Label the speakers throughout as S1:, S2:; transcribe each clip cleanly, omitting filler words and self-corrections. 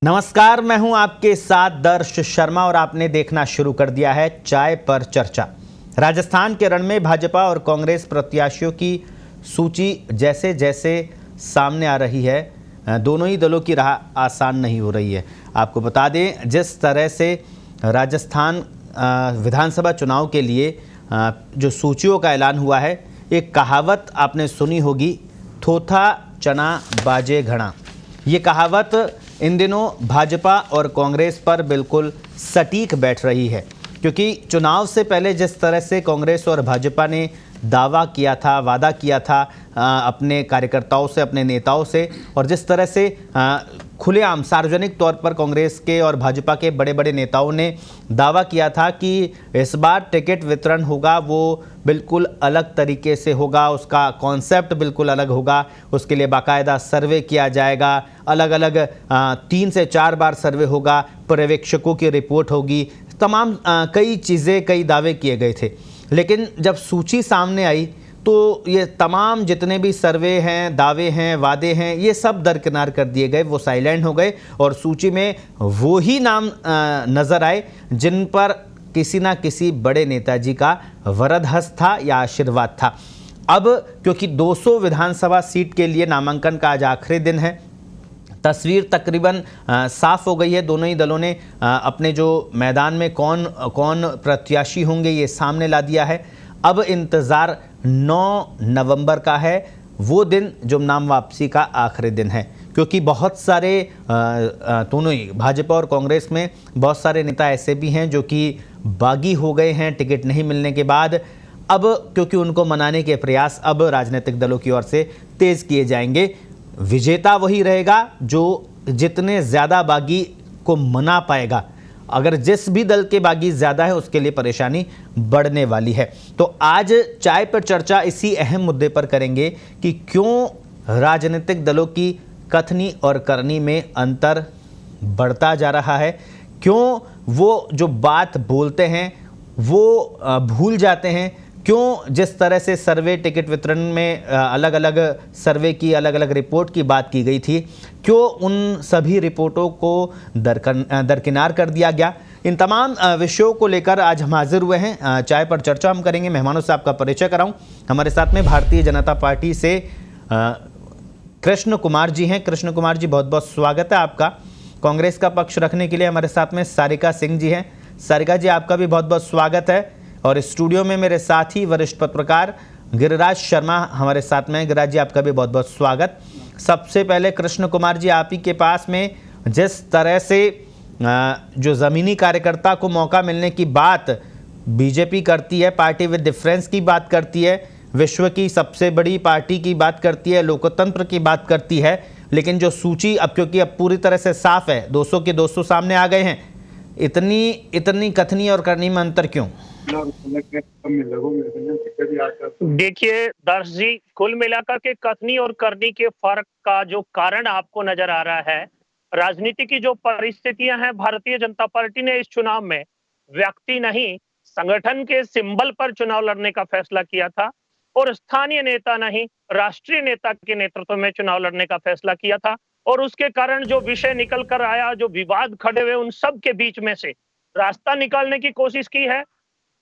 S1: नमस्कार, मैं हूं आपके साथ दर्श शर्मा और आपने देखना शुरू कर दिया है चाय पर चर्चा। राजस्थान के रण में भाजपा और कांग्रेस प्रत्याशियों की सूची जैसे जैसे सामने आ रही है, दोनों ही दलों की राह आसान नहीं हो रही है। आपको बता दें, जिस तरह से राजस्थान विधानसभा चुनाव के लिए जो सूचियों का ऐलान हुआ है, एक कहावत आपने सुनी होगी, थोथा चना बाजे घड़ा। ये कहावत इन दिनों भाजपा और कांग्रेस पर बिल्कुल सटीक बैठ रही है, क्योंकि चुनाव से पहले जिस तरह से कांग्रेस और भाजपा ने दावा किया था, वादा किया था अपने कार्यकर्ताओं से, अपने नेताओं से, और जिस तरह से खुलेआम सार्वजनिक तौर पर कांग्रेस के और भाजपा के बड़े बड़े नेताओं ने दावा किया था कि इस बार टिकट वितरण होगा वो बिल्कुल अलग तरीके से होगा, उसका कॉन्सेप्ट बिल्कुल अलग होगा, उसके लिए बाकायदा सर्वे किया जाएगा, अलग अलग 3 से 4 बार सर्वे होगा, पर्यवेक्षकों की रिपोर्ट होगी, तमाम कई चीज़ें, कई दावे किए गए थे। लेकिन जब सूची सामने आई तो ये तमाम जितने भी सर्वे हैं, दावे हैं, वादे हैं, ये सब दरकिनार कर दिए गए, वो साइलेंट हो गए और सूची में वो ही नाम नज़र आए जिन पर किसी ना किसी बड़े नेताजी का वरद हस्त था या आशीर्वाद था। अब क्योंकि 200 विधानसभा सीट के लिए नामांकन का आज आखिरी दिन है, तस्वीर तकरीबन साफ हो गई है। दोनों ही दलों ने अपने जो मैदान में कौन कौन प्रत्याशी होंगे ये सामने ला दिया है। अब इंतज़ार 9 नवंबर का है, वो दिन जो नाम वापसी का आखिरी दिन है, क्योंकि बहुत सारे दोनों ही भाजपा और कांग्रेस में बहुत सारे नेता ऐसे भी हैं जो कि बागी हो गए हैं टिकट नहीं मिलने के बाद। अब क्योंकि उनको मनाने के प्रयास अब राजनीतिक दलों की ओर से तेज़ किए जाएंगे। विजेता वही रहेगा जो जितने ज़्यादा बागी को मना पाएगा। अगर जिस भी दल के बागी ज़्यादा है उसके लिए परेशानी बढ़ने वाली है। तो आज चाय पर चर्चा इसी अहम मुद्दे पर करेंगे कि क्यों राजनीतिक दलों की कथनी और करनी में अंतर बढ़ता जा रहा है, क्यों वो जो बात बोलते हैं वो भूल जाते हैं, क्यों जिस तरह से सर्वे टिकट वितरण में अलग अलग सर्वे की, अलग अलग रिपोर्ट की बात की गई थी, क्यों उन सभी रिपोर्टों को दरकिनार कर दिया गया। इन तमाम विषयों को लेकर आज हम हाजिर हुए हैं। चाय पर चर्चा हम करेंगे। मेहमानों से आपका परिचय कराऊं। हमारे साथ में भारतीय जनता पार्टी से कृष्ण कुमार जी हैं। कृष्ण कुमार जी, बहुत बहुत स्वागत है आपका। कांग्रेस का पक्ष रखने के लिए हमारे साथ में सारिका सिंह जी हैं। सारिका जी, आपका भी बहुत बहुत स्वागत है। और स्टूडियो में मेरे साथी वरिष्ठ पत्रकार गिरिराज शर्मा हमारे साथ में। गिरिराज जी, आपका भी बहुत बहुत स्वागत। सबसे पहले कृष्ण कुमार जी, आप ही के पास में जिस तरह से जो ज़मीनी कार्यकर्ता को मौका मिलने की बात बीजेपी करती है, पार्टी विद डिफरेंस की बात करती है, विश्व की सबसे बड़ी पार्टी की बात करती है, लोकतंत्र की बात करती है, लेकिन जो सूची अब क्योंकि अब पूरी तरह से साफ है, 200 के 200 सामने आ गए हैं, इतनी कथनी और करनी में अंतर क्यों?
S2: देखिए दर्श जी, कुल मिलाकर के कथनी और करनी के फर्क का जो कारण आपको नजर आ रहा है, राजनीति की जो परिस्थितियां हैं, भारतीय जनता पार्टी ने इस चुनाव में व्यक्ति नहीं संगठन के सिंबल पर चुनाव लड़ने का फैसला किया था और स्थानीय नेता नहीं राष्ट्रीय नेता के नेतृत्व में चुनाव लड़ने का फैसला किया था। और उसके कारण जो विषय निकल कर आया, जो विवाद खड़े हुए, उन सब के बीच में से रास्ता निकालने की कोशिश की है।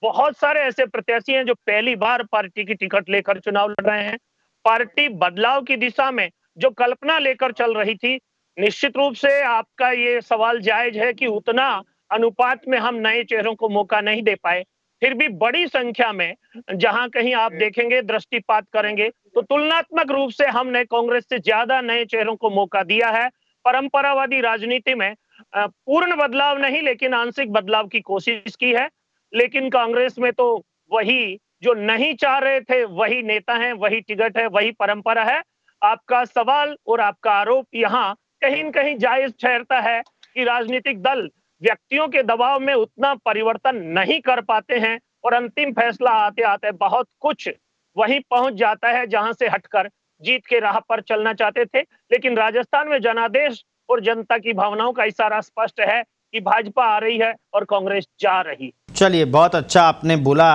S2: बहुत सारे ऐसे प्रत्याशी हैं जो पहली बार पार्टी की टिकट लेकर चुनाव लड़ रहे हैं। पार्टी बदलाव की दिशा में जो कल्पना लेकर चल रही थी, निश्चित रूप से आपका ये सवाल जायज है कि उतना अनुपात में हम नए चेहरों को मौका नहीं दे पाए। फिर भी बड़ी संख्या में जहां कहीं आप देखेंगे, दृष्टिपात करेंगे, तो तुलनात्मक रूप से हमने कांग्रेस से ज्यादा नए चेहरों को मौका दिया है। परंपरावादी राजनीति में पूर्ण बदलाव नहीं, लेकिन आंशिक बदलाव की कोशिश की है। लेकिन कांग्रेस में तो वही जो नहीं चाह रहे थे वही नेता हैं, वही टिकट है, वही परंपरा है। आपका सवाल और आपका आरोप यहाँ कहीं न कहीं जायज ठहरता है कि राजनीतिक दल व्यक्तियों के दबाव में उतना परिवर्तन नहीं कर पाते हैं और अंतिम फैसला आते-आते बहुत कुछ वहीं पहुंच जाता है जहां से हटकर जीत के राह पर चलना चाहते थे। लेकिन राजस्थान में जनादेश और जनता की भावनाओं का इशारा स्पष्ट है कि भाजपा आ रही है और कांग्रेस जा रही।
S1: चलिए, बहुत अच्छा आपने बोला,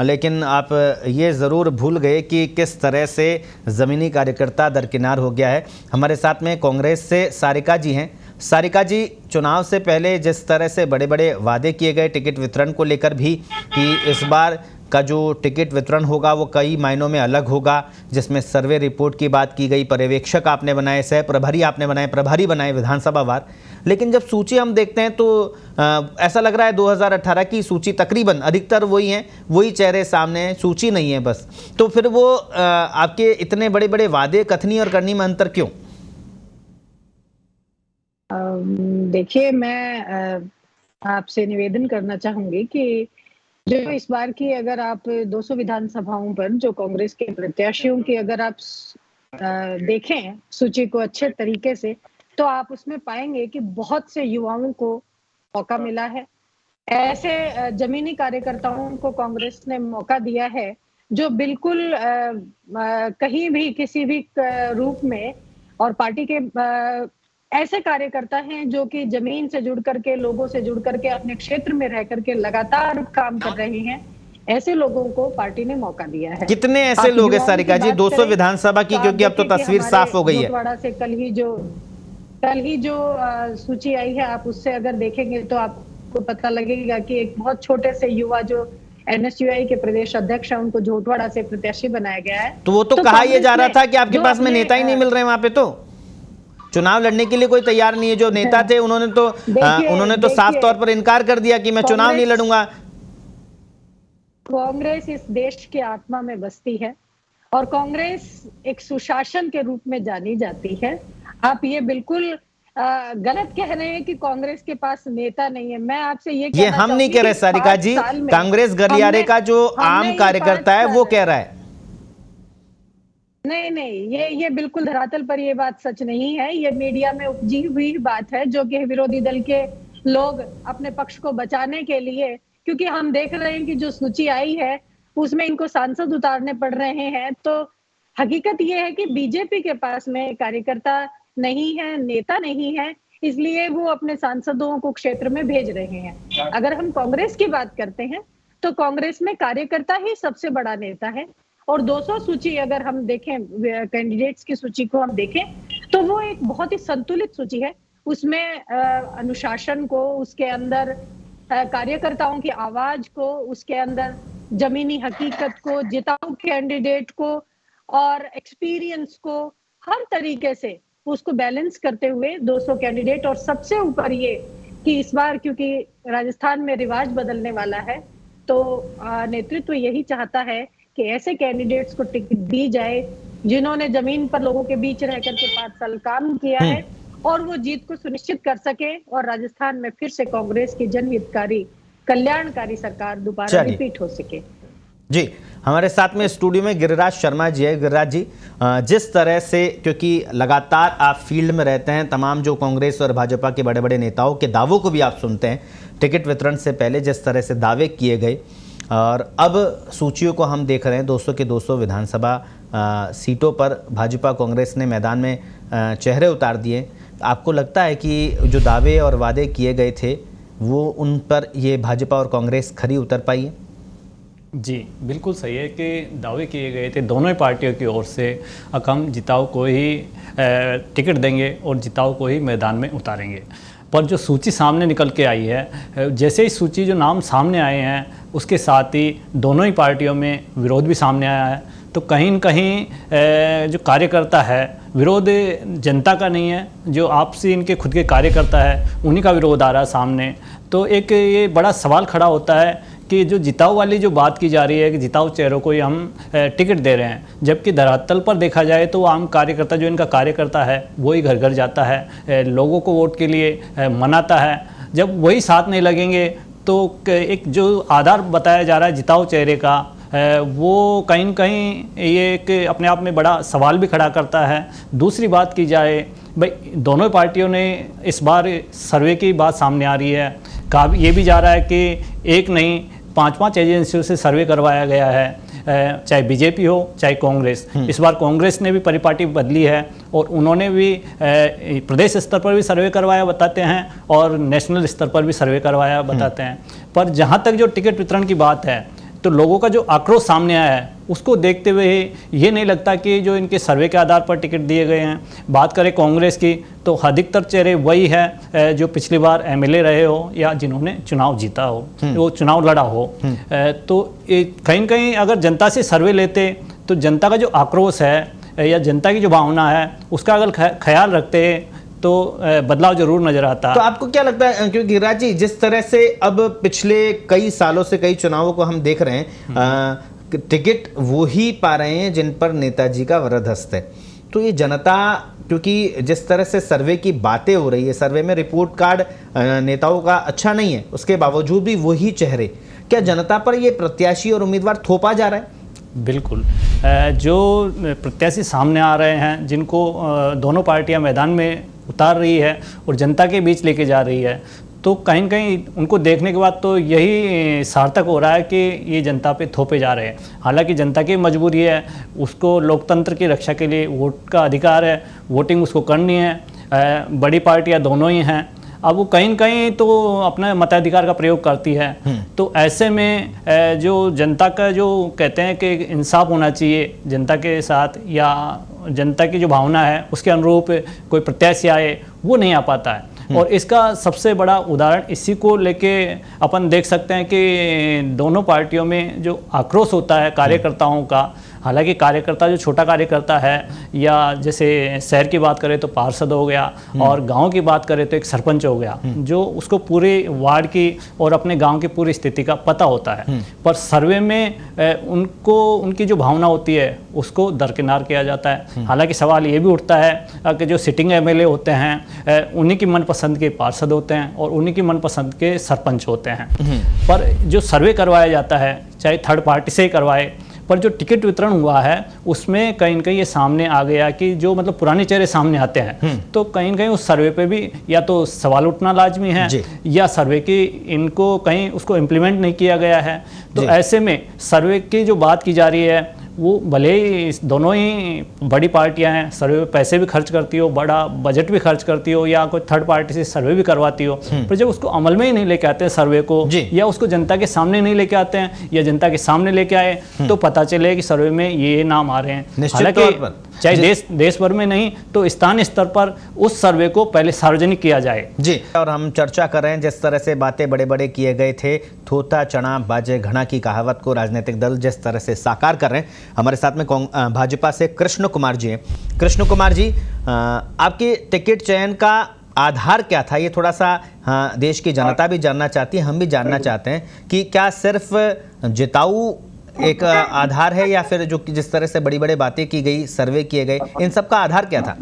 S1: लेकिन आप ये ज़रूर भूल गए कि किस तरह से ज़मीनी कार्यकर्ता दरकिनार हो गया है। हमारे साथ में कांग्रेस से सारिका जी हैं। सारिका जी, चुनाव से पहले जिस तरह से बड़े बड़े वादे किए गए टिकट वितरण को लेकर भी कि इस बार का जो टिकट वितरण होगा वो कई मायनों में अलग होगा, जिसमें सर्वे रिपोर्ट की बात की गई, पर्यवेक्षक आपने बनाए, सह प्रभारी आपने बनाए, प्रभारी बनाए विधानसभा वार। लेकिन जब सूची हम देखते हैं तो ऐसा लग रहा है 2018 की सूची तकरीबन अधिकतर वही है, वही चेहरे सामने हैं, सूची नहीं है बस। तो फिर वो आपके इतने बड़े बड़े वादे कथनी और करनी में अंतर क्यों?
S3: देखिए, मैं आपसे निवेदन करना चाहूंगी कि जो इस बार की अगर आप 200 विधानसभाओं पर जो कांग्रेस के प्रत्याशियों की अगर आप देखें सूची को अच्छे तरीके से, तो आप उसमें पाएंगे कि बहुत से युवाओं को मौका मिला है। ऐसे जमीनी कार्यकर्ताओं को कांग्रेस ने मौका दिया है जो बिल्कुल कहीं भी किसी भी रूप में, और पार्टी के ऐसे कार्यकर्ता हैं जो कि जमीन से जुड़ करके, लोगों से जुड़ करके, अपने क्षेत्र में रह करके लगातार काम कर रहे हैं। ऐसे लोगं को पार्टी ने मौका दिया है।
S1: कितने ऐसे लोग हैं सारिका जी 200 विधानसभा की, क्योंकि अब तो तस्वीर साफ हो गई है।
S3: जोटवाड़ा से कल ही जो सूची आई है, आप उससे अगर देखेंगे तो आपको पता लगेगा कि एक बहुत छोटे से युवा जो NSUI के प्रदेश अध्यक्ष हैं, उनको जोटवाड़ा से प्रत्याशी बनाया गया है।
S1: तो वो तो कहा यह जा रहा था कि आपके पास में नेता ही नहीं मिल रहे वहां पे, तो चुनाव लड़ने के लिए कोई तैयार नहीं है। जो नेता थे उन्होंने तो साफ तौर पर इनकार कर दिया कि मैं चुनाव नहीं लड़ूंगा।
S3: कांग्रेस इस देश की आत्मा में बसती है और कांग्रेस एक सुशासन के रूप में जानी जाती है। आप ये बिल्कुल गलत कह रहे हैं कि कांग्रेस के पास नेता नहीं है। मैं आपसे ये
S1: हम नहीं कह रहे सारिका जी, कांग्रेस गलियारे का जो आम कार्यकर्ता है वो कह रहा है।
S3: नहीं, ये बिल्कुल धरातल पर ये बात सच नहीं है। ये मीडिया में उपजी हुई बात है जो कि विरोधी दल के लोग अपने पक्ष को बचाने के लिए, क्योंकि हम देख रहे हैं कि जो सूची आई है उसमें इनको सांसद उतारने पड़ रहे हैं। तो हकीकत ये है कि बीजेपी के पास में कार्यकर्ता नहीं है, नेता नहीं है, इसलिए वो अपने सांसदों को क्षेत्र में भेज रहे हैं। अगर हम कांग्रेस की बात करते हैं तो कांग्रेस में कार्यकर्ता ही सबसे बड़ा नेता है। और 200 सूची अगर हम देखें, कैंडिडेट्स की सूची को हम देखें, तो वो एक बहुत ही संतुलित सूची है। उसमें अनुशासन को, उसके अंदर कार्यकर्ताओं की आवाज को, उसके अंदर जमीनी हकीकत को, जिताऊ कैंडिडेट को और एक्सपीरियंस को, हर तरीके से उसको बैलेंस करते हुए 200 कैंडिडेट। और सबसे ऊपर ये कि इस बार क्योंकि राजस्थान में रिवाज बदलने वाला है, तो नेतृत्व यही चाहता है कि ऐसे कैंडिडेट्स को टिकट दी जाए जिन्होंने जमीन पर लोगों के बीच रह करके 5 साल काम किया है और वो जीत को सुनिश्चित कर सके और राजस्थान में फिर से कांग्रेस की जनहितकारी कल्याणकारी सरकार दोबारा रिपीट हो सके।
S1: जी, हमारे साथ में स्टूडियो में गिरिराज शर्मा जी है। गिरिराज जी, जिस तरह से, क्योंकि लगातार आप फील्ड में रहते हैं, तमाम जो कांग्रेस और भाजपा के बड़े बड़े नेताओं के दावों को भी आप सुनते हैं, टिकट वितरण से पहले जिस तरह से दावे किए गए और अब सूचियों को हम देख रहे हैं, 200 के 200 विधानसभा सीटों पर भाजपा कांग्रेस ने मैदान में चेहरे उतार दिए। आपको लगता है कि जो दावे और वादे किए गए थे वो उन पर ये भाजपा और कांग्रेस खरी उतर पाई है?
S4: जी, बिल्कुल सही है कि दावे किए गए थे दोनों ही पार्टियों की ओर से, हम जिताऊ को ही टिकट देंगे और जिताऊ को ही मैदान में उतारेंगे। पर जो सूची सामने निकल के आई है, जैसे ही सूची जो नाम सामने आए हैं उसके साथ ही दोनों ही पार्टियों में विरोध भी सामने आया है। तो कहीं न कहीं जो कार्यकर्ता है, विरोध जनता का नहीं है, जो आपसी इनके खुद के कार्यकर्ता है उन्हीं का विरोध आ रहा है सामने। तो एक ये बड़ा सवाल खड़ा होता है कि जो जिताऊ वाली जो बात की जा रही है कि जिताऊ चेहरों को ही हम टिकट दे रहे हैं, जबकि धरातल पर देखा जाए तो आम कार्यकर्ता, जो इनका कार्यकर्ता है, वो ही घर घर जाता है, लोगों को वोट के लिए मनाता है। जब वही साथ नहीं लगेंगे तो एक जो आधार बताया जा रहा है जिताऊ चेहरे का, वो कहीं न कहीं ये एक अपने आप में बड़ा सवाल भी खड़ा करता है। दूसरी बात की जाए, भाई दोनों पार्टियों ने इस बार सर्वे की बात सामने आ रही है, कहा ये भी जा रहा है कि एक नहीं 5-5 एजेंसियों से सर्वे करवाया गया है, चाहे बीजेपी हो चाहे कांग्रेस। इस बार कांग्रेस ने भी परिपाटी बदली है और उन्होंने भी प्रदेश स्तर पर भी सर्वे करवाया बताते हैं और नेशनल स्तर पर भी सर्वे करवाया बताते हैं। पर जहाँ तक जो टिकट वितरण की बात है, तो लोगों का जो आक्रोश सामने आया है उसको देखते हुए ये नहीं लगता कि जो इनके सर्वे के आधार पर टिकट दिए गए हैं। बात करें कांग्रेस की तो अधिकतर चेहरे वही है जो पिछली बार एमएलए रहे हो या जिन्होंने चुनाव जीता हो, वो चुनाव लड़ा हो। तो कहीं न कहीं अगर जनता से सर्वे लेते तो जनता का जो आक्रोश है या जनता की जो भावना है उसका अगर ख्याल रखते तो बदलाव जरूर नजर आता।
S1: तो आपको क्या लगता है, क्योंकि गिरिराज जी जिस तरह से अब पिछले कई सालों से कई चुनावों को हम देख रहे हैं, टिकट वो ही पा रहे हैं जिन पर नेताजी का वरदहस्त है, तो ये जनता, क्योंकि जिस तरह से सर्वे की बातें हो रही है, सर्वे में रिपोर्ट कार्ड नेताओं का अच्छा नहीं है, उसके बावजूद भी वही चेहरे, क्या जनता पर ये प्रत्याशी और उम्मीदवार थोपा जा रहा है?
S4: बिल्कुल, जो प्रत्याशी सामने आ रहे हैं जिनको दोनों पार्टियां मैदान में उतार रही है और जनता के बीच लेके जा रही है, तो कहीं न कहीं उनको देखने के बाद तो यही सार्थक हो रहा है कि ये जनता पे थोपे जा रहे हैं। हालांकि जनता की मजबूरी है, उसको लोकतंत्र की रक्षा के लिए वोट का अधिकार है, वोटिंग उसको करनी है। बड़ी पार्टियां दोनों ही हैं, अब वो कहीं न कहीं तो अपना मताधिकार का प्रयोग करती है। तो ऐसे में जो जनता का जो कहते हैं कि इंसाफ होना चाहिए जनता के साथ, या जनता की जो भावना है उसके अनुरूप कोई प्रत्याशी आए, वो नहीं आ पाता है। और इसका सबसे बड़ा उदाहरण इसी को लेके अपन देख सकते हैं कि दोनों पार्टियों में जो आक्रोश होता है कार्यकर्ताओं का, हालांकि कार्यकर्ता जो छोटा कार्यकर्ता है, या जैसे शहर की बात करें तो पार्षद हो गया, और गांव की बात करें तो एक सरपंच हो गया, जो उसको पूरे वार्ड की और अपने गांव की पूरी स्थिति का पता होता है। पर सर्वे में उनको उनकी जो भावना होती है उसको दरकिनार किया जाता है। हालांकि सवाल ये भी उठता है कि जो सिटिंग एमएलए होते हैं उन्हीं की मनपसंद के पार्षद होते हैं और उन्हीं की मनपसंद के सरपंच होते हैं। पर जो सर्वे करवाया जाता है, चाहे थर्ड पार्टी से ही करवाए, पर जो टिकट वितरण हुआ है उसमें कहीं न कहीं ये सामने आ गया कि जो मतलब पुराने चेहरे सामने आते हैं, तो कहीं न कहीं उस सर्वे पे भी या तो सवाल उठना लाजमी है, या सर्वे की इनको कहीं उसको इम्प्लीमेंट नहीं किया गया है। तो ऐसे में सर्वे की जो बात की जा रही है वो भले ही दोनों ही बड़ी पार्टियां हैं, सर्वे पे पैसे भी खर्च करती हो, बड़ा बजट भी खर्च करती हो, या कोई थर्ड पार्टी से सर्वे भी करवाती हो, पर जब उसको अमल में ही नहीं लेके आते हैं सर्वे को, या उसको जनता के सामने नहीं लेके आते हैं, या जनता के सामने लेके आए तो पता चले कि सर्वे में ये नाम आ रहे हैं। हालांकि चाहे देश भर में नहीं तो स्थानीय स्तर पर उस सर्वे को पहले सार्वजनिक किया जाए।
S1: जी, और हम चर्चा कर रहे हैं जिस तरह से बातें बड़े बड़े किए गए थे, थोथा चना बाजे घड़ा की कहावत को राजनीतिक दल जिस तरह से साकार कर रहे हैं। हमारे साथ में भाजपा से कृष्ण कुमार जी हैं। कृष्ण कुमार जी, आपके टिकट चयन का आधार क्या था? ये थोड़ा सा देश की जनता भी जानना चाहती है, हम भी जानना चाहते हैं कि क्या सिर्फ जिताऊ एक आधार है, या फिर जो जिस तरह से बड़ी बड़ी बातें की गई, सर्वे किए गए, इन सब का आधार क्या था?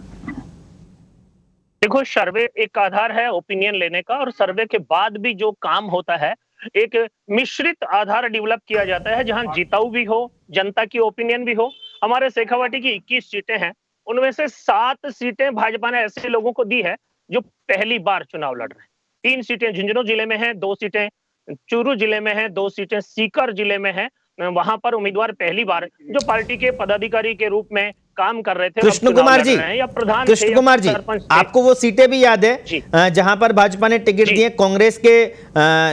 S2: देखो, सर्वे एक आधार है ओपिनियन लेने का, और सर्वे के बाद भी जो काम होता है एक मिश्रित आधार डेवलप किया जाता है, जहां जिताऊ भी हो, जनता की ओपिनियन भी हो। हमारे शेखावाटी की 21 सीटें हैं, उनमें से 7 सीटें भाजपा ने ऐसे लोगों को दी है जो पहली बार चुनाव लड़ रहे हैं। 3 सीटें झुंझुनू जिले में हैं, 2 सीटें चूरू जिले में हैं, 2 सीटें सीकर जिले में हैं। वहां पर उम्मीदवार पहली बार जो पार्टी के पदाधिकारी के रूप में काम कर रहे थे,
S1: कृष्ण कुमार जी,
S2: या प्रधान
S1: कृष्ण कुमार जी, आपको वो सीटें भी याद है जहां पर भाजपा ने टिकट दिए? कांग्रेस के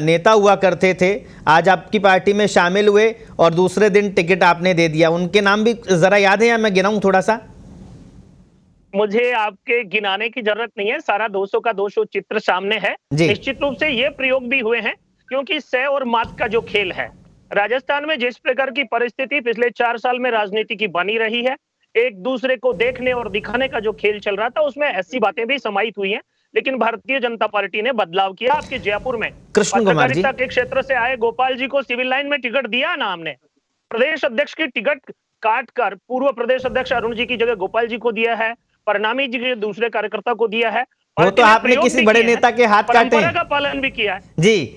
S1: नेता हुआ करते थे, आज आपकी पार्टी में शामिल हुए और दूसरे दिन टिकट आपने दे दिया, उनके नाम भी जरा याद है या मैं गिनाऊं थोड़ा सा?
S2: मुझे आपके गिनाने की जरूरत नहीं है, सारा 200 का 200 चित्र सामने है। निश्चित रूप से ये प्रयोग भी हुए हैं, क्योंकि सह और मात का जो खेल है, राजस्थान में जिस प्रकार की परिस्थिति पिछले 4 साल में राजनीति की बनी रही है, एक दूसरे को देखने और दिखाने का जो खेल चल रहा था, उसमें ऐसी बातें भी समाहित हुई हैं। लेकिन भारतीय जनता पार्टी ने बदलाव किया। आपके जयपुर में पत्रकारिता के क्षेत्र से आए गोपाल जी को सिविल लाइन में टिकट दिया ना हमने, प्रदेश अध्यक्ष की टिकट काट कर पूर्व प्रदेश अध्यक्ष अरुण जी की जगह गोपाल जी को दिया है, परनामी जी के दूसरे कार्यकर्ता को दिया है।
S1: वो तो आपने किसी बड़े नेता के हाथ काटे हैं,
S2: का पालन भी किया है
S1: जी,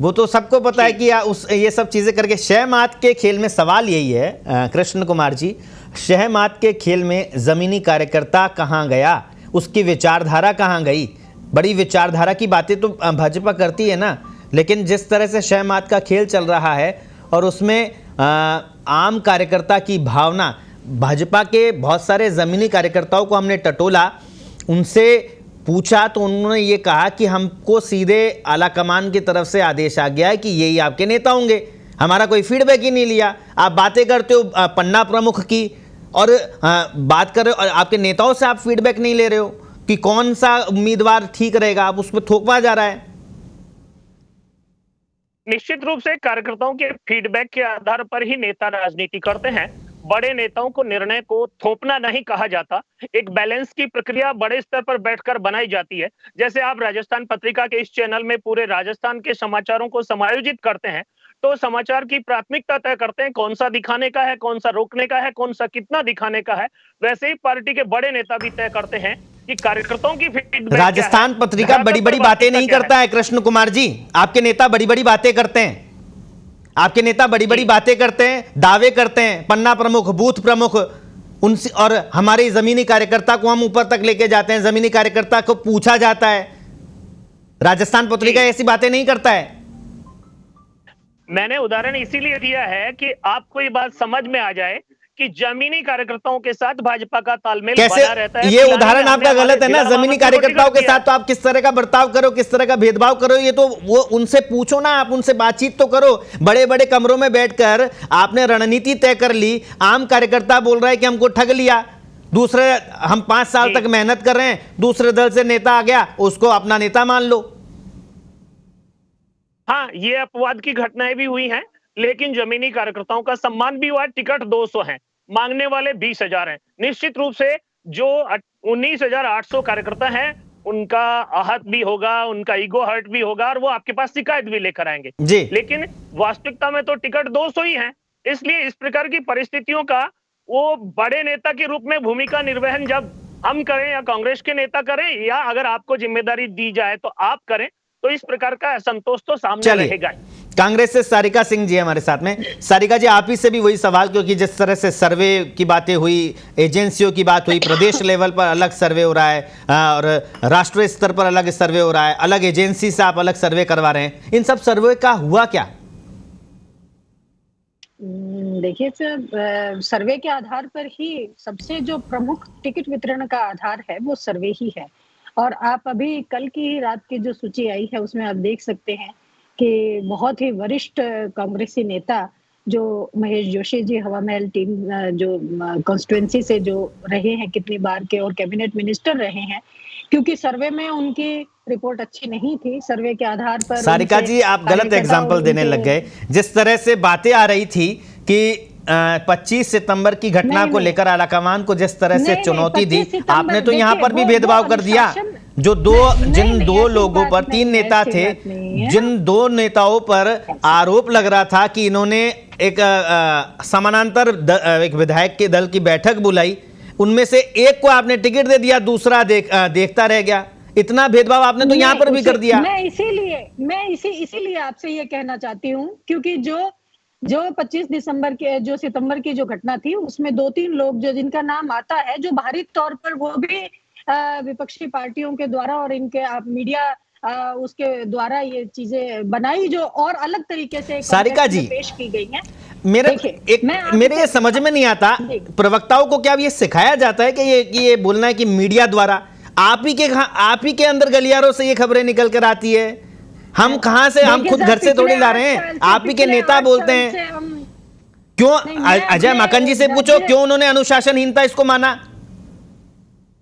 S1: वो तो सबको पता है कि ये सब चीजें करके। शह मात के खेल में सवाल यही है कृष्ण कुमार जी, शह मात के खेल में जमीनी कार्यकर्ता कहाँ गया, उसकी विचारधारा कहाँ गई? बड़ी विचारधारा की बातें तो भाजपा करती है ना, लेकिन जिस तरह से शह मात का खेल चल रहा है और उसमें आम कार्यकर्ता की भावना, भाजपा के बहुत सारे जमीनी कार्यकर्ताओं को हमने टटोला, उनसे पूछा तो उन्होंने ये कहा कि हमको सीधे आला कमान की तरफ से आदेश आ गया है कि यही आपके नेता होंगे। हमारा कोई फीडबैक ही नहीं लिया। आप बातें करते हो पन्ना प्रमुख की और बात कर रहे हो और आपके नेताओं से आप फीडबैक नहीं ले रहे हो कि कौन सा उम्मीदवार ठीक रहेगा, आप उसमें थोपा जा रहा है।
S2: निश्चित रूप से कार्यकर्ताओं के फीडबैक के आधार पर ही नेता राजनीति करते हैं। बड़े नेताओं को निर्णय को थोपना नहीं कहा जाता। एक बैलेंस की प्रक्रिया बड़े स्तर पर बैठकर बनाई जाती है। जैसे आप राजस्थान पत्रिका के इस चैनल में पूरे राजस्थान के समाचारों को समायोजित करते हैं, तो समाचार की प्राथमिकता तय करते हैं कौन सा दिखाने का है, कौन सा रोकने का है, कौन सा कितना दिखाने का है। वैसे ही पार्टी के बड़े नेता भी तय करते हैं कि कार्यकर्ताओं की फीडबैक।
S1: राजस्थान पत्रिका बड़ी बड़ी बातें नहीं करता है कृष्ण कुमार जी। आपके नेता बड़ी बड़ी बातें करते हैं, आपके नेता बड़ी बड़ी बातें करते हैं, दावे करते हैं। पन्ना प्रमुख, बूथ प्रमुख, उनसे और हमारे जमीनी कार्यकर्ता को हम ऊपर तक लेके जाते हैं, जमीनी कार्यकर्ता को पूछा जाता है। राजस्थान पत्रिका ऐसी बातें नहीं करता है।
S2: मैंने उदाहरण इसीलिए दिया है कि आपको ये बात समझ में आ जाए कि जमीनी कार्यकर्ताओं के साथ भाजपा का तालमेल
S1: कैसे
S2: बना रहता है।
S1: ये उदाहरण आपका गलत है ना। जमीनी कार्यकर्ताओं के साथ तो आप किस तरह का बर्ताव करो, किस तरह का भेदभाव करो, ये तो वो उनसे पूछो ना, आप उनसे बातचीत तो करो। बड़े बड़े कमरों में बैठकर आपने रणनीति तय कर ली। आम कार्यकर्ता बोल रहा है कि हमको ठग लिया, दूसरे हम 5 साल तक मेहनत कर रहे हैं, दूसरे दल से नेता आ गया, उसको अपना नेता मान लो।
S2: हाँ, ये अपवाद की घटनाएं भी हुई हैं, लेकिन जमीनी कार्यकर्ताओं का सम्मान भी हुआ। टिकट 200 हैं, मांगने वाले 20,000 हैं। निश्चित रूप से जो 19,800 कार्यकर्ता हैं, उनका आहत भी होगा, उनका ईगो हर्ट भी होगा और वो आपके पास शिकायत भी लेकर आएंगे
S1: जी।
S2: लेकिन वास्तविकता में तो टिकट 200 ही हैं। इसलिए इस प्रकार की परिस्थितियों का वो बड़े नेता के रूप में भूमिका निर्वहन जब हम करें या कांग्रेस के नेता करें या अगर आपको जिम्मेदारी दी जाए तो आप करें, तो इस प्रकार का असंतोष तो सामने रहेगा।
S1: कांग्रेस से सारिका सिंह जी हमारे साथ में। सारिका जी, आप ही से भी वही सवाल, क्योंकि जिस तरह से सर्वे की बातें हुई, एजेंसियों की बात हुई, प्रदेश लेवल पर अलग सर्वे हो रहा है और राष्ट्रीय स्तर पर अलग सर्वे हो रहा है, अलग एजेंसी से आप अलग सर्वे करवा रहे हैं, इन सब सर्वे का हुआ क्या?
S3: देखिए सर, सर्वे के आधार पर ही सबसे जो प्रमुख टिकट वितरण का आधार है वो सर्वे ही है। और आप अभी कल की रात की जो सूची आई है उसमें आप देख सकते हैं कि बहुत ही वरिष्ठ कांग्रेसी नेता जो महेश जोशी जी हवा महल टीम जो कॉन्स्टिट्यूएंसी से जो रहे हैं कितनी बार के और कैबिनेट मिनिस्टर रहे हैं, क्योंकि सर्वे में उनकी रिपोर्ट अच्छी नहीं थी। सर्वे के आधार पर
S1: सारिका जी, आप गलत एग्जाम्पल देने लग गए। जिस तरह से बातें आ रही थी कि 25 सितंबर की घटना को लेकर आलाकमान को जिस तरह से चुनौती दी, आपने तो यहाँ पर भी भेदभाव कर दिया। जो जिन दो लोगों पर, 3 नेता थे, जिन 2 नेताओं पर आरोप लग रहा था कि इन्होंने एक समानांतर एक विधायक के दल की बैठक बुलाई, उनमें से एक को आपने टिकट दे दिया, दूसरा देखता रह गया। इतना भेदभाव आपने तो यहाँ पर भी कर दिया।
S3: मैं इसीलिए आपसे ये कहना चाहती हूँ, क्योंकि जो 25 दिसंबर के जो सितंबर की जो घटना थी उसमें 2-3 लोग जो जिनका नाम आता है, जो बाहरी तौर पर वो भी विपक्षी पार्टियों के द्वारा और इनके मीडिया उसके द्वारा ये चीजें बनाई जो और अलग तरीके से
S1: सारिका जी
S3: पेश की गई हैं।
S1: मेरे ये समझ में नहीं आता, प्रवक्ताओं को क्या ये सिखाया जाता है कि ये बोलना है कि मीडिया द्वारा आप ही के अंदर गलियारों से ये खबरें निकल कर आती है? हम कहां से, हम खुद घर से थोड़ी ला रहे हैं, आप ही के नेता बोलते हैं। क्यों अजय माकन जी से पूछो, क्यों उन्होंने अनुशासनहीनता इसको माना?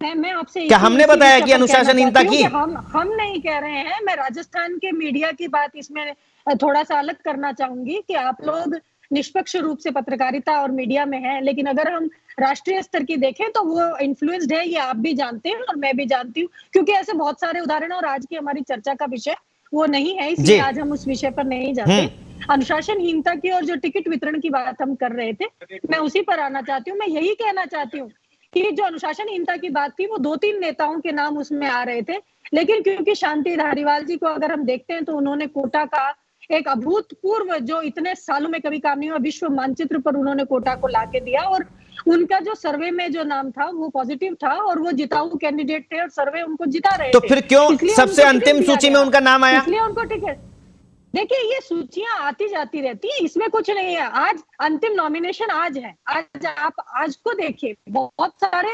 S3: मैं आपसे
S1: क्या हमने बताया कि अनुशासनहीनता की?
S3: हम नहीं कह रहे हैं। मैं राजस्थान के मीडिया की बात इसमें थोड़ा सा अलग करना चाहूंगी कि आप लोग निष्पक्ष रूप से पत्रकारिता और मीडिया में हैं, लेकिन अगर हम राष्ट्रीय स्तर की देखें तो वो इन्फ्लुएंस्ड है, ये आप भी जानते हैं और मैं भी जानती हूँ, क्योंकि ऐसे बहुत सारे उदाहरण। और आज की हमारी चर्चा का विषय वो नहीं है, इसलिए आज हम उस विषय पर नहीं जाते। अनुशासनहीनता की और जो टिकट वितरण की बात हम कर रहे थे, मैं उसी पर आना चाहती हूँ। मैं यही कहना चाहती हूँ कि जो अनुशासनहीनता की बात थी वो 2-3 नेताओं के नाम उसमें आ रहे थे, लेकिन क्योंकि शांति धारीवाल जी को अगर हम देखते हैं तो उन्होंने कोटा का एक अभूतपूर्व, जो इतने सालों में कभी काम नहीं हुआ, विश्व मानचित्र पर उन्होंने कोटा को लाके दिया और उनका जो सर्वे में जो नाम था वो पॉजिटिव था और वो जिताऊ कैंडिडेट थे और सर्वे उनको जिता रहे थे।
S1: तो फिर क्यों सबसे अंतिम सूची में उनका नाम आया?
S3: इसलिए उनको टिकट। देखिए, ये सूचियां आती जाती रहती है, इसमें कुछ नहीं है। आज अंतिम नॉमिनेशन आज है। आज को देखिए, बहुत सारे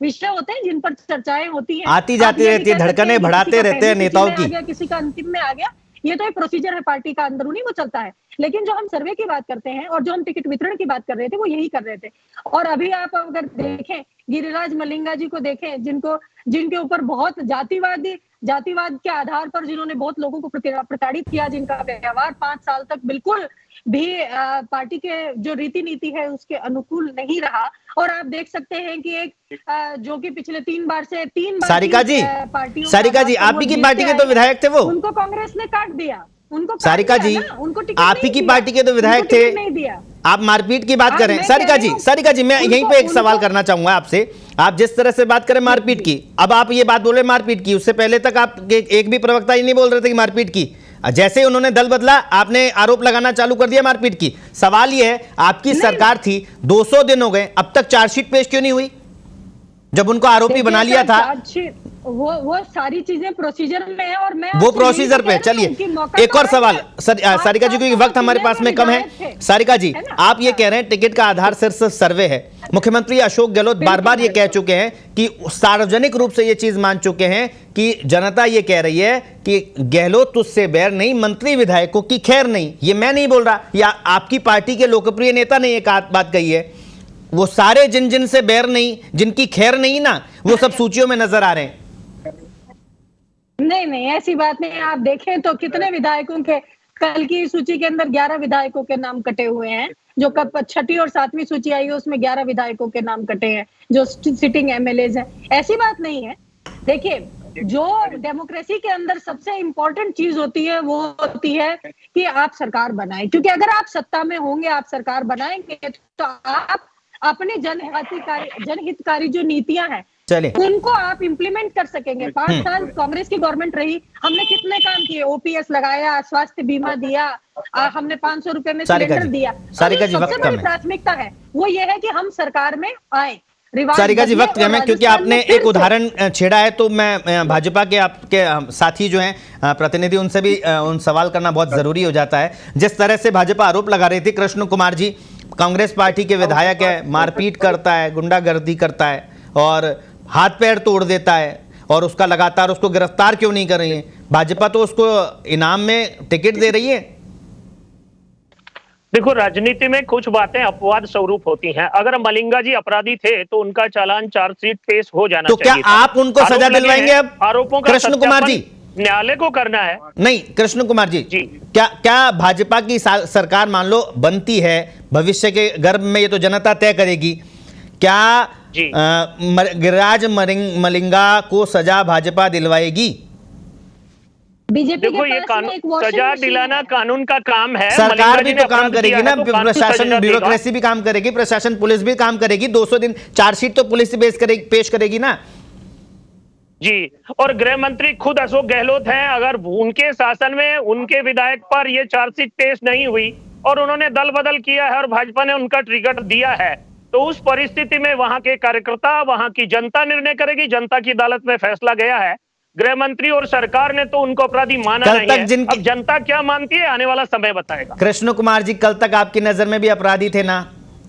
S3: विषय होते हैं जिन पर चर्चाएं होती हैं,
S1: आती जाती रहती है, धड़कनें बढ़ाते रहते हैं नेताओं की।
S3: किसी का अंतिम में आ गया, ये तो एक प्रोसीजर है पार्टी का, अंदरूनी वो चलता है। लेकिन जो हम सर्वे की बात करते हैं और जो हम टिकट वितरण की बात कर रहे थे वो यही कर रहे थे। और अभी आप अगर देखें गिरिराज मलिंगा जी को देखें, जिनके ऊपर बहुत जातिवाद के आधार पर जिन्होंने बहुत लोगों को प्रताड़ित किया, जिनका व्यवहार 5 साल तक बिल्कुल भी पार्टी के जो रीति नीति है उसके अनुकूल नहीं रहा। और आप देख सकते हैं कि एक जो कि पिछले 3 बार
S1: सारिका जी, आप ही की पार्टी के तो विधायक थे वो,
S3: उनको कांग्रेस ने काट दिया।
S1: सारिका जी, आप ही की पार्टी के तो विधायक थे,
S3: नहीं दिया।
S1: आप मारपीट की बात करें। सारिका जी मैं यहीं पे एक सवाल करना चाहूंगा आपसे। आप जिस तरह से बात करें मारपीट की, अब आप ये बात बोले मारपीट की, उससे पहले तक आप एक भी प्रवक्ता ये नहीं बोल रहे थे कि मारपीट की। जैसे ही उन्होंने दल बदला आपने आरोप लगाना चालू कर दिया मारपीट की। सवाल ये है, आपकी सरकार थी, 200 दिन हो गए, अब तक चार्जशीट पेश क्यों नहीं हुई जब उनको आरोपी बना लिया था?
S3: वो सारी चीजें प्रोसीजर में है और मैं
S1: वो प्रोसीजर पे। चलिए एक और सवाल सारिका जी, क्योंकि वक्त हमारे पास में कम है। सारिका जी, आप ये कह रहे हैं टिकट का आधार सिर्फ सर्वे है। मुख्यमंत्री अशोक गहलोत बार बार ये कह चुके हैं कि सार्वजनिक रूप से ये चीज मान चुके हैं कि जनता ये कह रही है कि गहलोत तुझसे बैर नहीं, मंत्री विधायकों की खैर नहीं। ये मैं नहीं बोल रहा, या आपकी पार्टी के लोकप्रिय नेता ने ये बात कही है। वो सारे जिन से बैर नहीं, जिनकी खैर नहीं ना, वो सब सूचियों में नजर आ रहे हैं।
S3: नहीं, ऐसी बात नहीं है। आप देखें तो कितने विधायकों के कल की सूची के अंदर 11 विधायकों के नाम कटे हुए हैं। जो कब 6ठी और 7वीं सूची आई है उसमें 11 विधायकों के नाम कटे हैं जो सिटिंग एमएलएज हैं। ऐसी बात नहीं है। देखिए, जो डेमोक्रेसी के अंदर सबसे इंपॉर्टेंट चीज होती है वो होती है कि आप सरकार बनाएं, क्योंकि अगर आप सत्ता में होंगे, आप सरकार बनाएंगे तो आप अपने जनहितकारी जो नीतियां हैं उनको आप इंप्लीमेंट कर सकेंगे। 5 साल कांग्रेस की गवर्नमेंट रही, हमने कितने काम किए, ओपीएस लगाया, स्वास्थ्य बीमा दिया, हमने 500 रुपए में सिलेंडर दिया।
S1: सारिका जी,
S3: सबसे बड़ी प्राथमिकता है वो ये है कि हम सरकार में आए।
S1: सारिका जी, वक्त कम है, क्योंकि आपने एक उदाहरण छेड़ा है, तो मैं भाजपा के आपके साथी जो हैं प्रतिनिधि, उनसे भी उन सवाल करना बहुत जरूरी हो जाता है। जिस तरह से भाजपा आरोप लगा रही थी, कृष्ण कुमार जी कांग्रेस पार्टी के विधायक है, मारपीट करता है, गुंडागर्दी करता है और हाथ पैर तोड़ देता है, और उसका लगातार उसको गिरफ्तार क्यों नहीं कर रही है? भाजपा तो उसको इनाम में टिकट दे रही है।
S2: देखो, राजनीति में कुछ बातें अपवाद स्वरूप होती हैं। अगर मलिंगा जी अपराधी थे तो उनका चालान चार्जशीट पेश हो जाना
S1: तो
S2: चाहिए।
S1: क्या आप उनको सजा दिलवाएंगे? अब
S2: आरोपों का
S1: कृष्ण कुमार जी,
S2: न्यायालय को करना है।
S1: नहीं कृष्ण कुमार जी, क्या भाजपा की सरकार मान लो बनती है, भविष्य के गर्भ में ये तो जनता तय करेगी, क्या गिरिराज मलिंगा को सजा भाजपा दिलवाएगी?
S3: बीजेपी
S2: देखो, ये सजा दिलाना कानून का काम है।
S1: सरकार भी तो काम करेगी ना, प्रशासन ब्यूरोक्रेसी भी काम करेगी, प्रशासन पुलिस भी काम करेगी। 200 दिन चार्जशीट तो पुलिस पेश करेगी ना
S2: जी। और गृह मंत्री खुद अशोक गहलोत हैं। अगर उनके शासन में उनके विधायक पर यह चार्जशीट पेश नहीं हुई और उन्होंने दल बदल किया है और भाजपा ने उनका टिकट दिया है, तो उस परिस्थिति में वहां के कार्यकर्ता, वहां की जनता निर्णय करेगी। जनता की अदालत में फैसला गया है। गृह मंत्री और सरकार ने तो उनको अपराधी माना नहीं है। अब जनता क्या मानती है, आने वाला समय बताएगा।
S1: कृष्ण कुमार जी, कल तक आपकी नजर में भी अपराधी थे ना?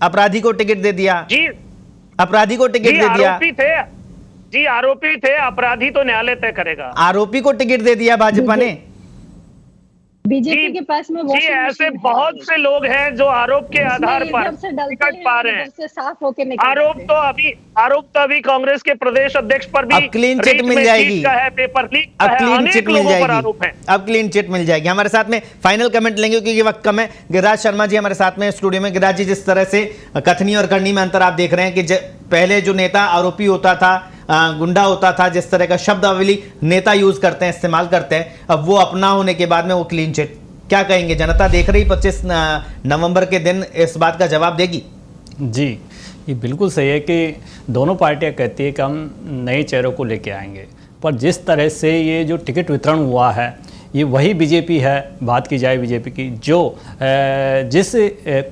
S1: अपराधी को टिकट दे दिया
S2: जी,
S1: अपराधी को टिकट दे दिया
S2: आरोपी थे जी, आरोपी थे। अपराधी तो न्यायालय तय करेगा।
S1: आरोपी को टिकट दे दिया भाजपा ने।
S3: बीजेपी के पास में
S2: जी, ऐसे बहुत से लोग हैं जो आरोप के आधार पर टिकट पा रहे हैं।
S3: साफ होके
S2: आरोप तो अभी कांग्रेस के प्रदेश अध्यक्ष पर भी
S1: क्लीन चिट मिल जाएगी,
S2: पेपर लीक,
S1: क्लीन चिट मिल जाएगी, अब क्लीन चिट मिल जाएगी। हमारे साथ में फाइनल कमेंट लेंगे क्योंकि वक्त कम है। गिरिराज शर्मा जी हमारे साथ में स्टूडियो में। गिरिराज जी, जिस तरह से कथनी और करनी में अंतर आप देख रहे हैं कि पहले जो नेता आरोपी होता था, गुंडा होता था, जिस तरह का शब्दावली नेता यूज करते हैं, इस्तेमाल करते हैं, अब वो अपना होने के बाद में वो क्लीन चिट, क्या कहेंगे? जनता देख रही 25 नवंबर के दिन इस बात का जवाब देगी।
S4: जी, ये बिल्कुल सही है कि दोनों पार्टियां कहती है कि हम नए चेहरों को लेके आएंगे, पर जिस तरह से ये जो टिकट वितरण हुआ है, ये वही बीजेपी है, बात की जाए बीजेपी की, जो जिस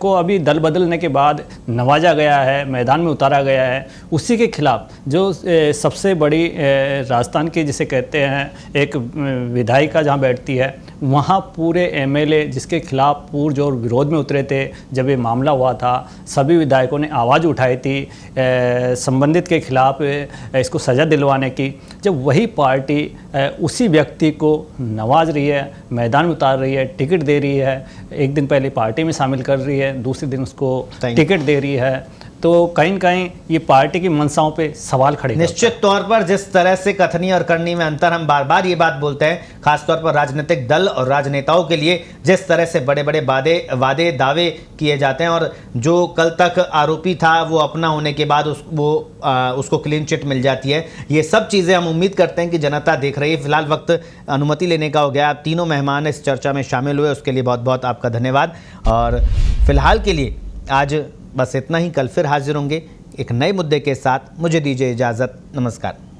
S4: को अभी दल बदलने के बाद नवाजा गया है, मैदान में उतारा गया है, उसी के खिलाफ जो सबसे बड़ी राजस्थान की जिसे कहते हैं एक विधायिका जहाँ बैठती है, वहाँ पूरे एमएलए जिसके खिलाफ पुरजोर विरोध में उतरे थे जब ये मामला हुआ था, सभी विधायकों ने आवाज़ उठाई थी संबंधित के खिलाफ इसको सज़ा दिलवाने की। जब वही पार्टी उसी व्यक्ति को नवाज रही है, मैदान में उतार रही है, टिकट दे रही है, एक दिन पहले पार्टी में शामिल कर रही है, दूसरे दिन उसको टिकट दे रही है, तो कहीं न कहीं ये पार्टी की मंशाओं पे सवाल खड़े
S1: निश्चित तौर पर जिस तरह से कथनी और करनी में अंतर, हम बार बार ये बात बोलते हैं, खासतौर पर राजनीतिक दल और राजनेताओं के लिए जिस तरह से बड़े बड़े वादे दावे किए जाते हैं और जो कल तक आरोपी था वो अपना होने के बाद उसको क्लीन चिट मिल जाती है। ये सब चीज़ें हम उम्मीद करते हैं कि जनता देख रही है। फिलहाल वक्त अनुमति लेने का हो गया। आप तीनों मेहमान इस चर्चा में शामिल हुए, उसके लिए बहुत बहुत आपका धन्यवाद। और फिलहाल के लिए आज बस इतना ही। कल फिर हाजिर होंगे एक नए मुद्दे के साथ। मुझे दीजिए इजाज़त। नमस्कार।